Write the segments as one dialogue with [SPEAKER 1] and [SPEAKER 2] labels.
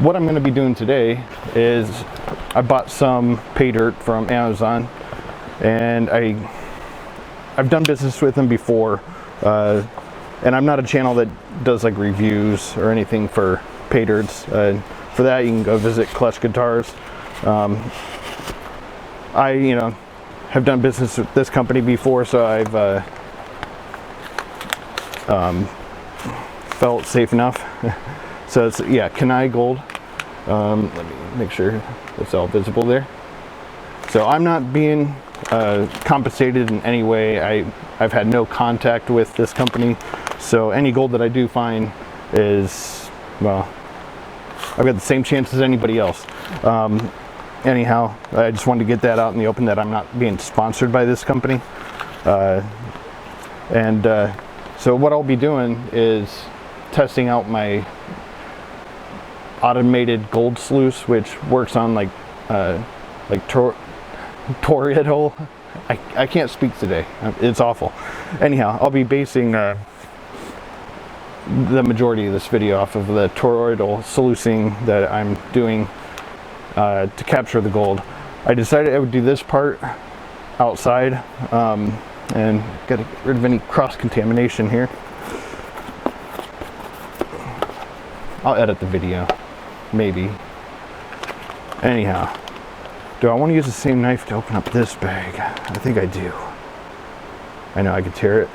[SPEAKER 1] what I'm going to be doing today is I bought some pay dirt from Amazon, and I've done business with them before, and I'm not a channel that does like reviews or anything for pay dirts. For that, you can go visit Clutch Guitars. I have done business with this company before, so I've felt safe enough. So it's, yeah, Kenai Gold. Let me make sure it's all visible there. So I'm not being compensated in any way. I've had no contact with this company, so any gold that I do find is, well, I've got the same chance as anybody else. Anyhow, I just wanted to get that out in the open, that I'm not being sponsored by this company. So what I'll be doing is testing out my automated gold sluice, which works on like Toroidal. I can't speak today. It's awful. Anyhow, I'll be basing the majority of this video off of the toroidal sluicing that I'm doing to capture the gold. I decided I would do this part outside and get rid of any cross-contamination here. I'll edit the video, maybe. Anyhow, do I want to use the same knife to open up this bag? I think I do. I know I could tear it.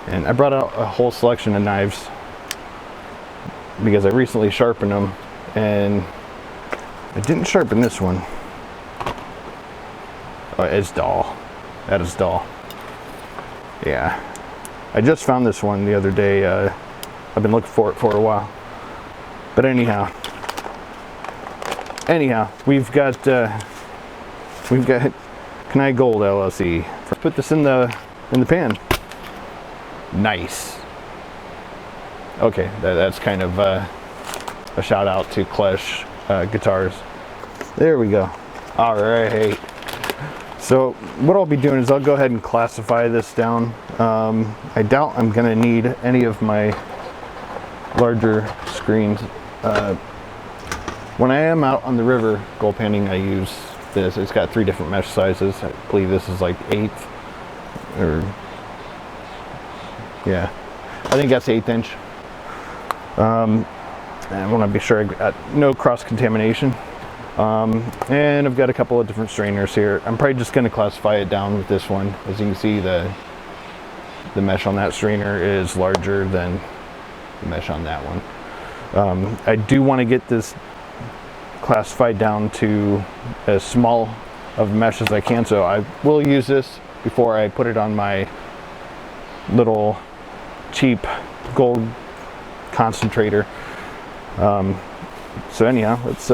[SPEAKER 1] And I brought out a whole selection of knives because I recently sharpened them, and I didn't sharpen this one. Oh, it's dull. That is dull. Yeah. I just found this one the other day. I've been looking for it for a while. But anyhow, we've got Kenai Gold LLC. Put this in the pan. Nice. Okay, that's kind of a shout out to Clutch Guitars. There we go. All right. So what I'll be doing is I'll go ahead and classify this down. I doubt I'm going to need any of my larger screens. When I am out on the river gold panning, I use this. It's got 3 different mesh sizes. I believe this is like 1/8, or yeah, I think that's 1/8 inch. And I want to be sure I got no cross-contamination. And I've got a couple of different strainers here. I'm probably just going to classify it down with this one. As you can see, the mesh on that strainer is larger than the mesh on that one. I do want to get this classified down to as small of a mesh as I can, so I will use this before I put it on my little cheap gold concentrator. So anyhow, let's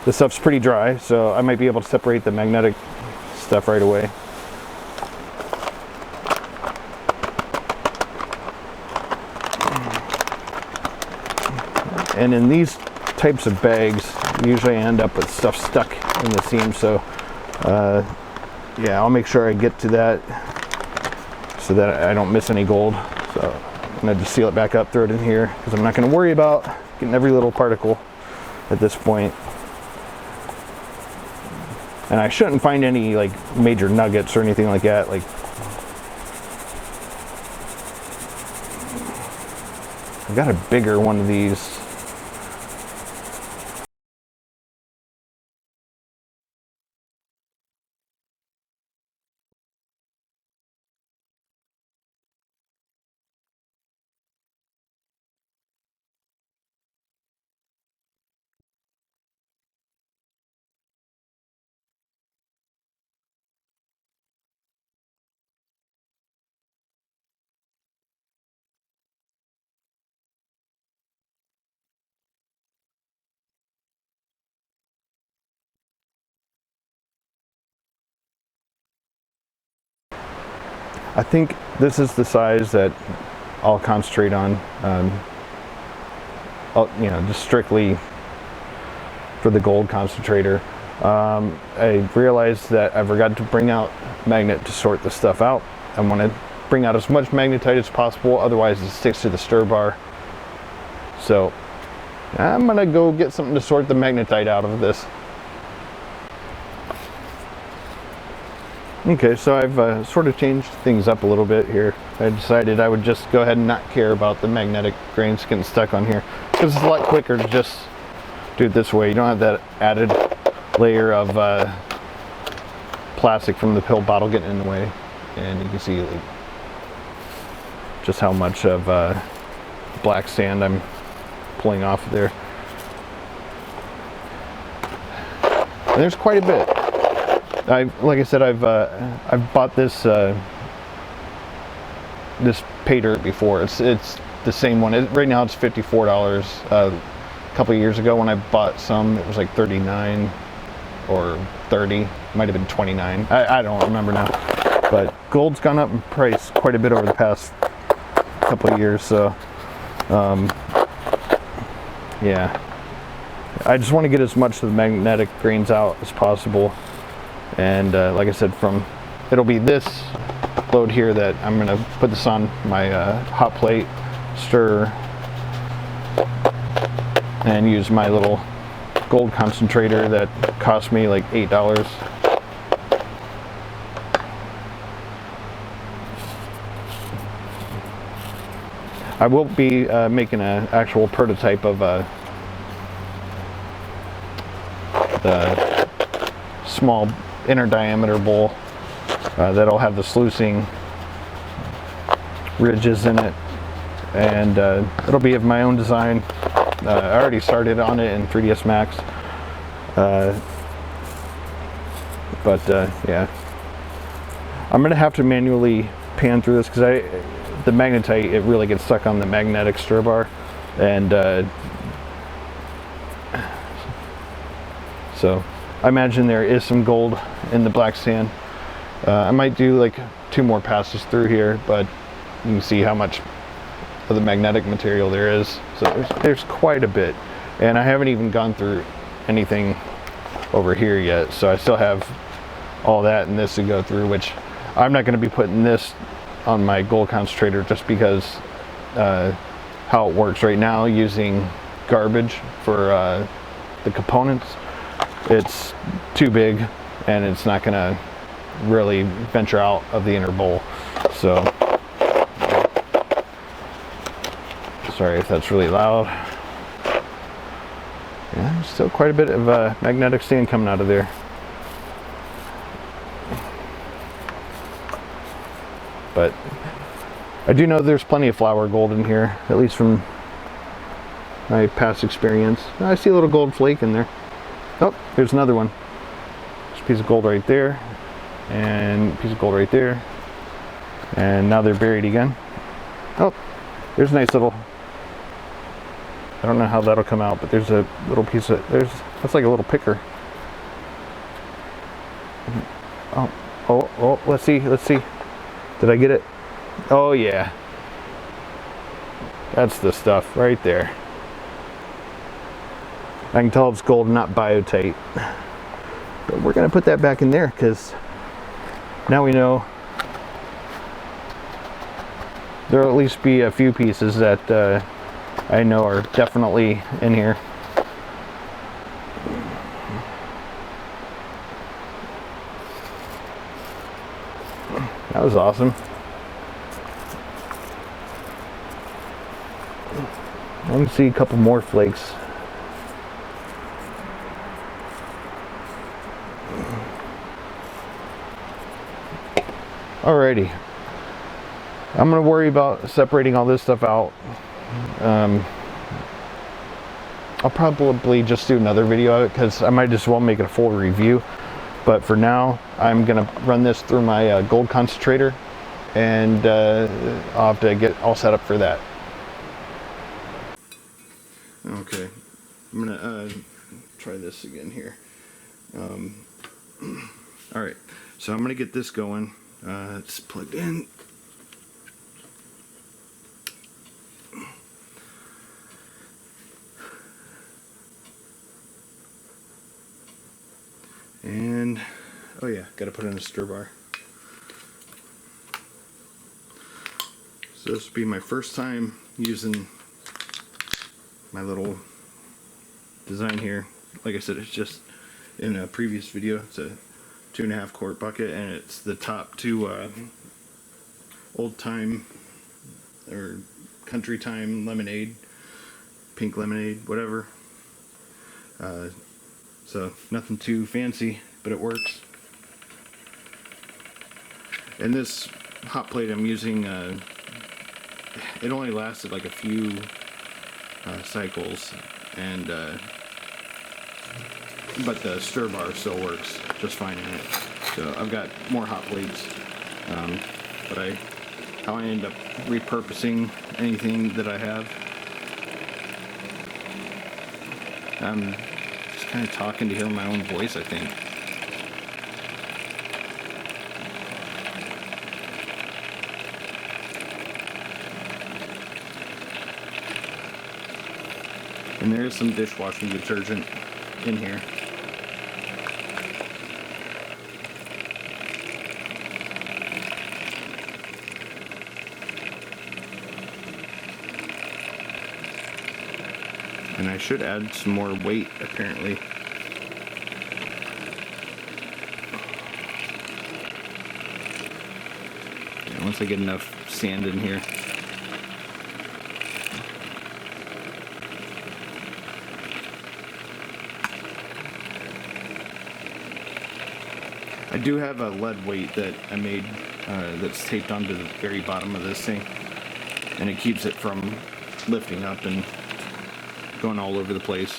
[SPEAKER 1] this stuff's pretty dry, so I might be able to separate the magnetic stuff right away. And in these types of bags, usually I end up with stuff stuck in the seam, so yeah, I'll make sure I get to that so that I don't miss any gold. So I'm gonna just seal it back up, throw it in here, because I'm not gonna worry about getting every little particle at this point. And I shouldn't find any like major nuggets or anything like that. Like, I've got a bigger one of these. I think this is the size that I'll concentrate on. Just strictly for the gold concentrator. I realized that I forgot to bring out a magnet to sort this stuff out. I wanted bring out as much magnetite as possible, otherwise it sticks to the stir bar. So I'm gonna go get something to sort the magnetite out of this. Okay, so I've sort of changed things up a little bit here. I decided I would just go ahead and not care about the magnetic grains getting stuck on here, because it's a lot quicker to just do it this way. You don't have that added layer of plastic from the pill bottle getting in the way. And you can see like, just how much of black sand I'm pulling off of there. And there's quite a bit. Like I said, I've bought this this pay dirt before. It's the same one. Right now it's $54. A couple of years ago when I bought some, it was like $39 or $30. Might have been $29. I don't remember now. But gold's gone up in price quite a bit over the past couple of years. So yeah, I just want to get as much of the magnetic grains out as possible. And like I said, it'll be this load here that I'm going to put this on my hot plate, stir, and use my little gold concentrator that cost me like $8. I will be making an actual prototype of the small inner diameter bowl that'll have the sluicing ridges in it, and it'll be of my own design. I already started on it in 3ds Max, but yeah, I'm gonna have to manually pan through this because the magnetite, it really gets stuck on the magnetic stir bar, and so I imagine there is some gold in the black sand. I might do like 2 more passes through here, but you can see how much of the magnetic material there is. So there's quite a bit, and I haven't even gone through anything over here yet. So I still have all that and this to go through, which I'm not going to be putting this on my gold concentrator just because how it works right now using garbage for the components. It's too big and it's not going to really venture out of the inner bowl. So sorry if that's really loud. Yeah, there's still quite a bit of magnetic sand coming out of there. But I do know there's plenty of flour gold in here, at least from my past experience. I see a little gold flake in there. Oh, there's another one. There's a piece of gold right there, and a piece of gold right there, and now they're buried again. Oh, there's a nice little, I don't know how that'll come out, but there's a little piece of, that's like a little picker. Oh, let's see. Did I get it? Oh yeah. That's the stuff right there. I can tell it's gold, not biotite. But we're gonna put that back in there because now we know there'll at least be a few pieces that I know are definitely in here. That was awesome. I can see a couple more flakes. Alrighty. I'm gonna worry about separating all this stuff out. I'll probably just do another video of it because I might just well make it a full review. But for now, I'm gonna run this through my gold concentrator, and I'll have to get all set up for that. Okay, I'm gonna try this again here. All right, so I'm gonna get this going. It's plugged in. And, oh yeah, gotta put in a stir bar. So this will be my first time using my little design here. Like I said, it's just in a previous video. It's a 2.5 quart bucket, and it's the top two old time or country time lemonade, pink lemonade, whatever. So nothing too fancy, but it works. And this hot plate I'm using, it only lasted like a few cycles, and but the stir bar still works just fine in it. So I've got more hot plates, but how I end up repurposing anything that I have, I'm just kind of talking to hear my own voice, I think. And there is some dishwashing detergent in here. And I should add some more weight, apparently. Yeah, once I get enough sand in here. I do have a lead weight that I made that's taped onto the very bottom of this thing, and it keeps it from lifting up and going all over the place.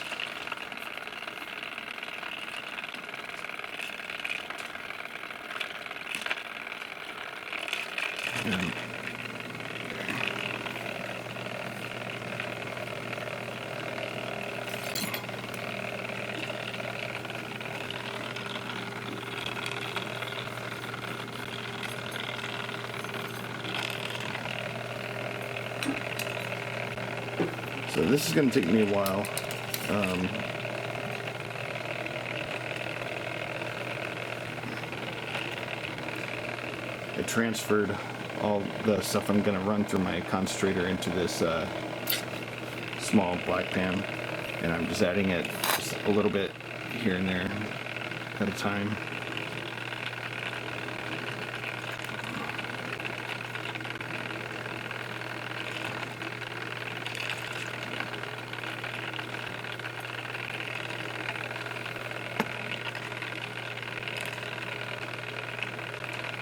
[SPEAKER 1] So this is going to take me a while. I transferred all the stuff I'm going to run through my concentrator into this small black pan, and I'm just adding it just a little bit here and there at a time.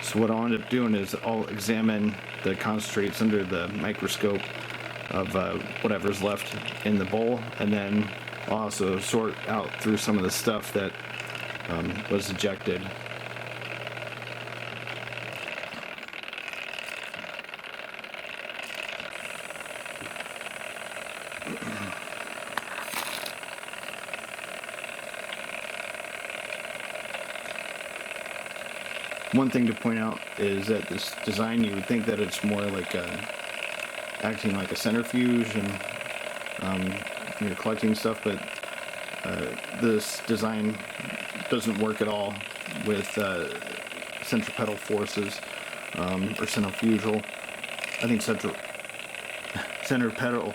[SPEAKER 1] So what I'll end up doing is I'll examine the concentrates under the microscope of whatever's left in the bowl, and then I'll also sort out through some of the stuff that was ejected. One thing to point out is that this design, you would think that it's more like acting like a centrifuge and you're collecting stuff, but this design doesn't work at all with centripetal forces or centrifugal. I think centripetal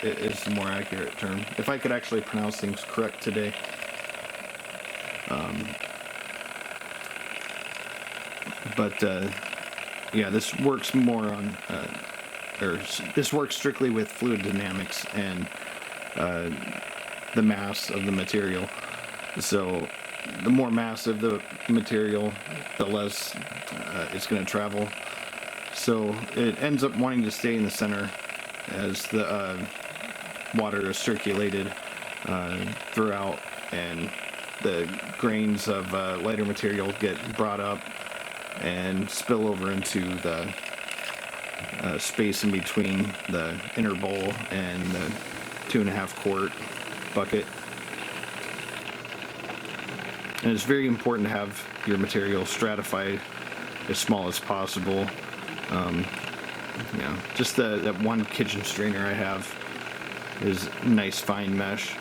[SPEAKER 1] is the more accurate term. If I could actually pronounce things correct today. But yeah, this works more on, this works strictly with fluid dynamics and the mass of the material. So the more mass of the material, the less it's going to travel. So it ends up wanting to stay in the center as the water is circulated throughout, and the grains of lighter material get brought up and spill over into the space in between the inner bowl and the 2.5 quart bucket. And it's very important to have your material stratified as small as possible. You know, just that one kitchen strainer I have is nice fine mesh.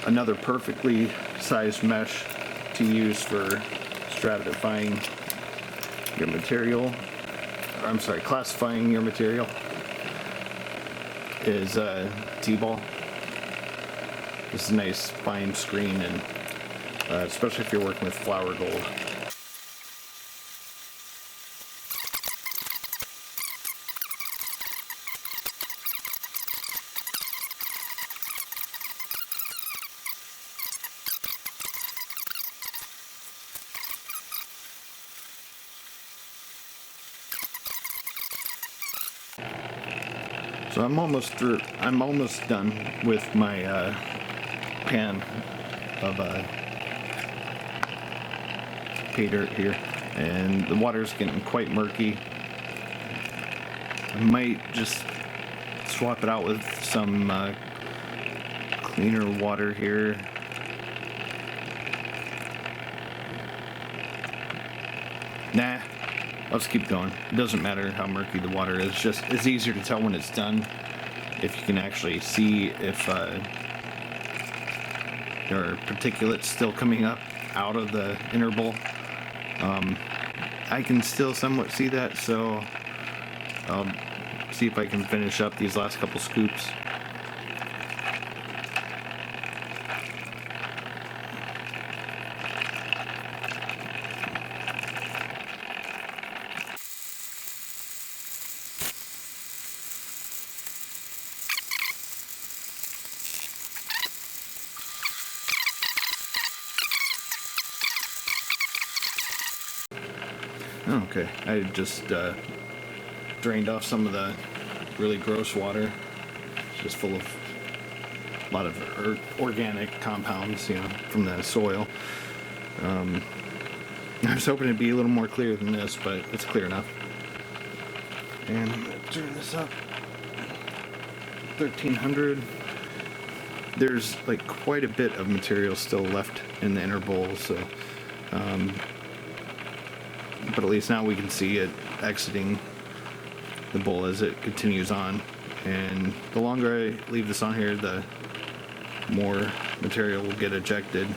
[SPEAKER 1] Another perfectly sized mesh to use for stratifying your material I'm sorry, classifying your material is T-ball. This is a nice fine screen, and especially if you're working with flour gold. So I'm almost through. I'm almost done with my pan of pay dirt here, and the water's getting quite murky. I might just swap it out with some cleaner water here. Nah. I'll just keep going. It doesn't matter how murky the water is. Just it's easier to tell when it's done if you can actually see if there are particulates still coming up out of the inner bowl. I can still somewhat see that, so I'll see if I can finish up these last couple scoops. Okay, I just drained off some of the really gross water, just full of a lot of organic compounds, you know, from the soil. I was hoping it'd be a little more clear than this, but it's clear enough. And I'm gonna turn this up. 1300. There's like quite a bit of material still left in the inner bowl, so but at least now we can see it exiting the bowl as it continues on. And the longer I leave this on here, the more material will get ejected.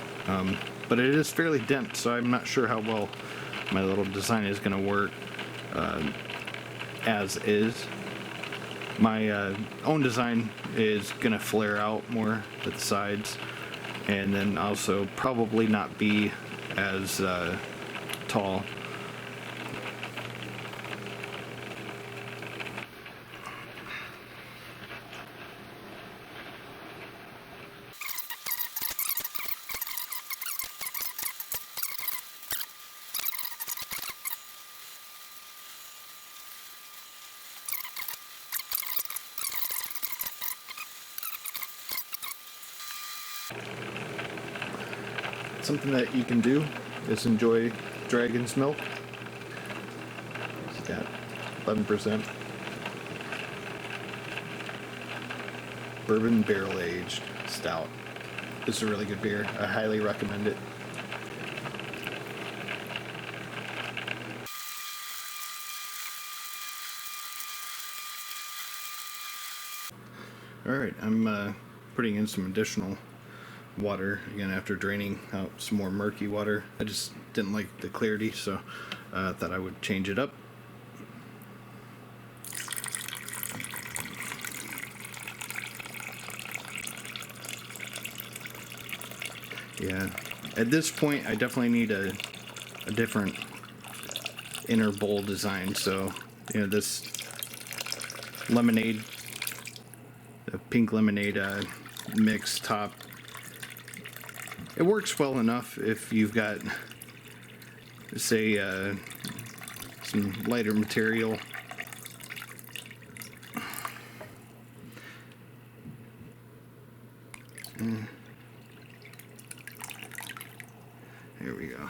[SPEAKER 1] But it is fairly dense, so I'm not sure how well my little design is going to work as is. My own design is going to flare out more at the sides, and then also probably not be as tall. Something that you can do is enjoy dragon's milk. It's got 11% bourbon barrel aged stout. It's a really good beer. I highly recommend it. Alright, I'm putting in some additional water again after draining out some more murky water. I just didn't like the clarity, so I thought I would change it up. Yeah, at this point I definitely need a different inner bowl design. So, you know, this lemonade, the pink lemonade mix top, it works well enough if you've got, say, some lighter material. Here we go.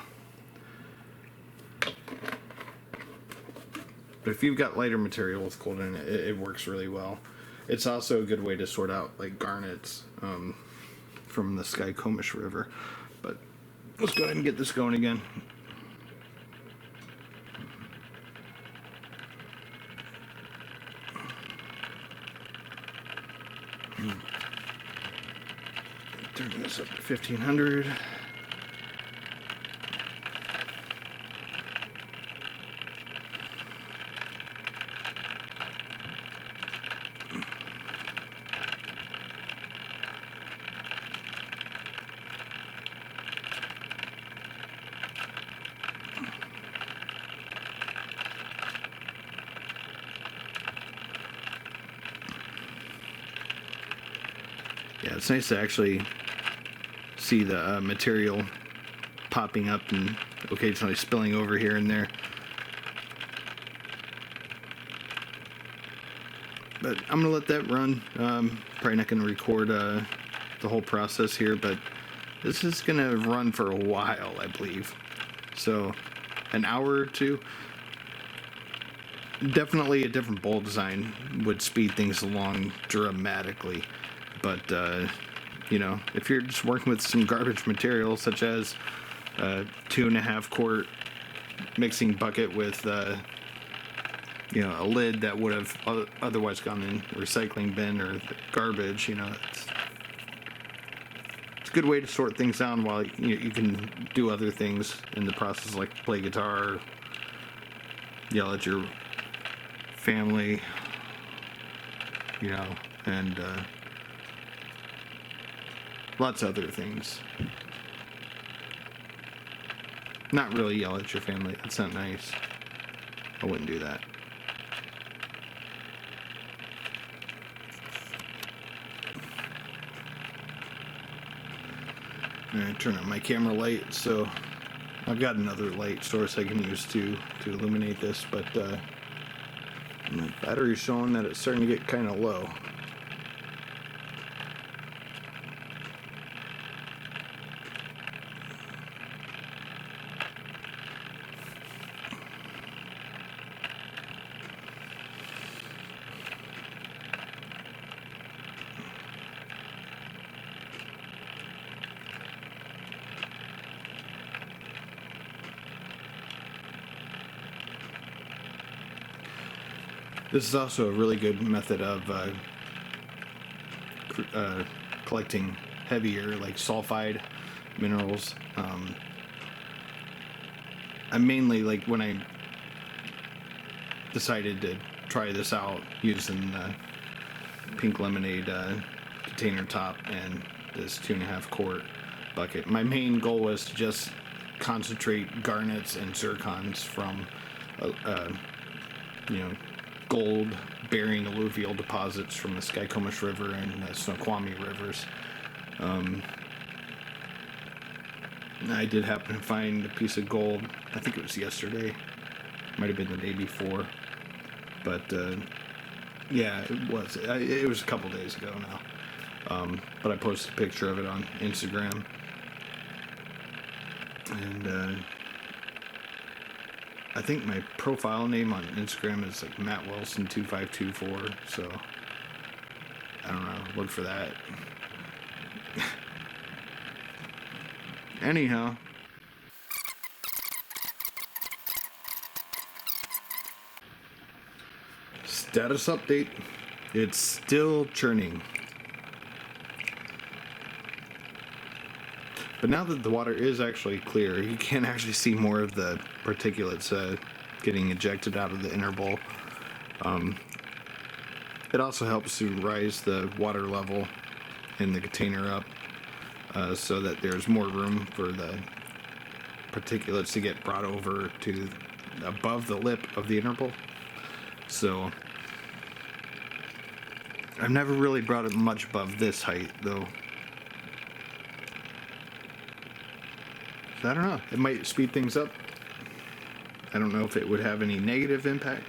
[SPEAKER 1] But if you've got lighter material with gold in it, it works really well. It's also a good way to sort out like garnets from the Skycomish River. But let's go ahead and get this going again. Turn this up to 1500. Yeah, it's nice to actually see the material popping up and occasionally spilling over here and there. But I'm gonna let that run. Probably not gonna record the whole process here, but this is gonna run for a while, I believe. So an hour or two. Definitely a different bowl design would speed things along dramatically. But you know, if you're just working with some garbage material such as a 2.5 quart mixing bucket with you know, a lid that would have otherwise gone in recycling bin or garbage, you know, it's a good way to sort things down while you can do other things in the process, like play guitar, yell at your family, you know, and lots of other things. Not really yell at your family. That's not nice. I wouldn't do that. I turn on my camera light, so I've got another light source I can use to illuminate this, but my battery's showing that it's starting to get kind of low. This is also a really good method of collecting heavier, like sulfide minerals. I mainly, like, when I decided to try this out using pink lemonade container top and this 2.5 quart bucket, my main goal was to just concentrate garnets and zircons from you know, gold bearing alluvial deposits from the Skykomish River and the Snoqualmie rivers. I did happen to find a piece of gold. I think it was yesterday. Might have been the day before. But yeah, it was. It was a couple days ago now. But I posted a picture of it on Instagram. And I think my profile name on Instagram is like Matt Wilson 2524, so I don't know, look for that. Anyhow, status update. It's still churning. But now that the water is actually clear, you can actually see more of the particulates getting ejected out of the inner bowl. It also helps to rise the water level in the container up so that there's more room for the particulates to get brought over to above the lip of the inner bowl. So I've never really brought it much above this height, though. I don't know. It might speed things up. I don't know if it would have any negative impact.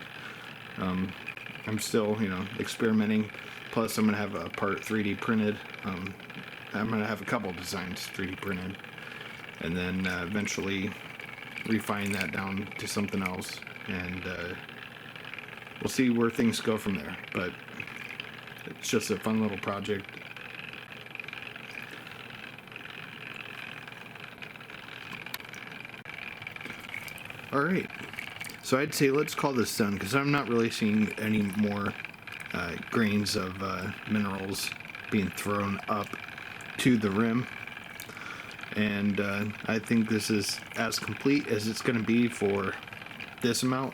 [SPEAKER 1] I'm still, you know, experimenting. Plus, I'm going to have a part 3D printed. I'm going to have a couple designs 3D printed. And then eventually refine that down to something else. And we'll see where things go from there. But it's just a fun little project. Alright, so I'd say let's call this done, because I'm not really seeing any more grains of minerals being thrown up to the rim. And I think this is as complete as it's going to be for this amount.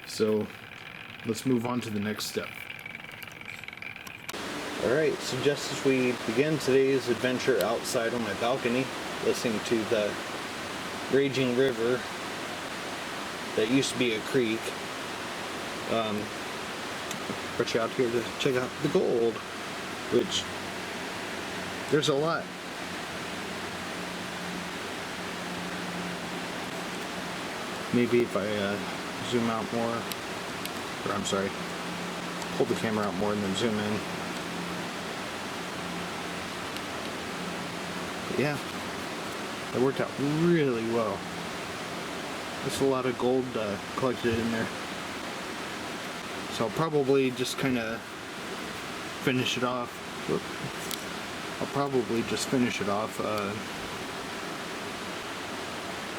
[SPEAKER 1] So let's move on to the next step. Alright, so just as we begin today's adventure outside on my balcony, listening to the raging river that used to be a creek, brought you out here to check out the gold, which There's a lot. Maybe if I zoom out more, or I'm sorry, pull the camera out more and then zoom in. But yeah, that worked out really well. There's a lot of gold collected in there. So I'll probably just kind of finish it off. I'll probably just finish it off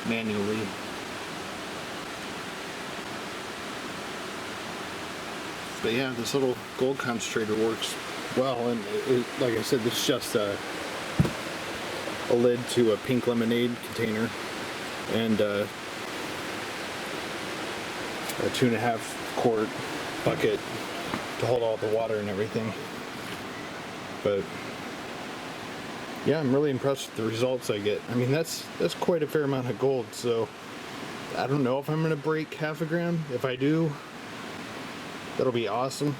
[SPEAKER 1] manually. But yeah, this little gold concentrator works well, and like I said, this is just a lid to a pink lemonade container and a 2.5 quart bucket to hold all the water and everything. But yeah, I'm really impressed with the results I get. I mean, that's quite a fair amount of gold, so I don't know if I'm gonna break 1/2 gram. If I do, that'll be awesome.